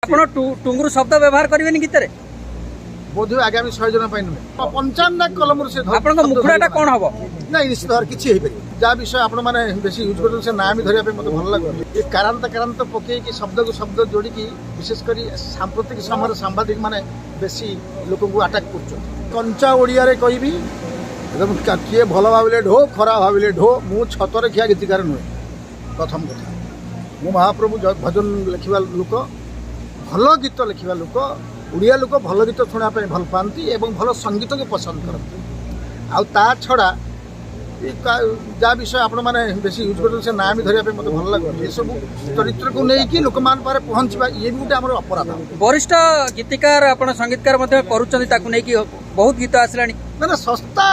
ଆପଣ ଟୁଙ୍ଗୁରୁ ଶବ୍ଦ ବ୍ୟବହାର କରିବେନି ଗୀତରେ? बोध आगामी 100 जन नुहे 55 कलम से ଆପଣଙ୍କ ମୁଖୁରାଟା କଣ ହବ? ना निश्चित भाव किसी जहाँ विषय आपण मैंने बेसी यूज कर से ना भी धरिया मत भल लगे कारांत पकईकि शब्द को शब्द जोड़िकी विशेषकर सांप्रतिक समय सांबादिक माने बेसी लोक को आटाक कर कंचा ओडिया कहबी एकदम किए भल भाविले ढो खराब भाविले ढो मु छतर खिया गीतिकार नुहे प्रथम कथा मु महाप्रभु भजन लिखा लोक भल गीत लिखा लोक ओडिया लोक भल गीत शुणा भल पाती एवं भल संगीत को पसंद करते आ छड़ा जहाँ विषय आपण मैंने बेसी यूज कर से ना भी धरिया मत भल लगे ये सब चरित्र को लेकिन लोक मान पारे पहुँचवा ये भी गोटे आम अपराध। वरिष्ठ गीतिकार आपण संगीतकार नहीं बहुत गीत आसला ना सस्ता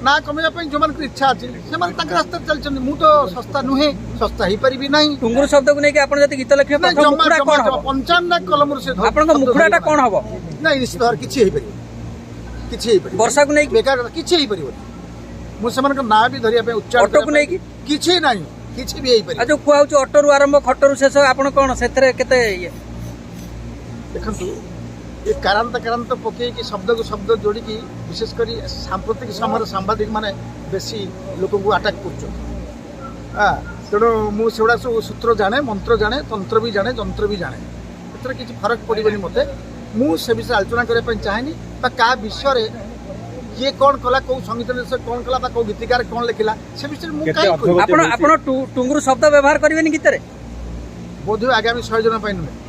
ना कमेवा जो मान इच्छा अच्छी से रास्ता चलते मु तो सस्ता नुहे सस्ता ही पारि ना टुंगुर शब्द को लेकिन आप गीत लिखे 55 कलम से मुखुराटा कौन हम ना निश्चित भाव किसी वर्षा को नहीं बेकार किसी मुझे ना भी धरिया उच्चारण ऑटो को नहीं किसी ना किसी भी जो खुआ ऑटो आरंभ खटर शेष आप कौन से देखु ये कारांत पकईकि शब्द को शब्द जोड़िकी विशेषकर सांप्रतिक समय सांबादिक माने बेसी लोक को आटाक कर तेणु मुझा सब सूत्र जाने मंत्र जाने तंत्र भी जाने जंत्र भी जाने एथर किसी फरक पड़ेनि मत मुझे विषय आलोचना करने चाहेनी क्या विषय किए कौन कला कौ संगीत निर्देशक कौन कला कौ गीतिकार कौन लिखला से विषय टुंगुर शब्द व्यवहार करेंगे गीत बोध आगामी 100 जन नुहे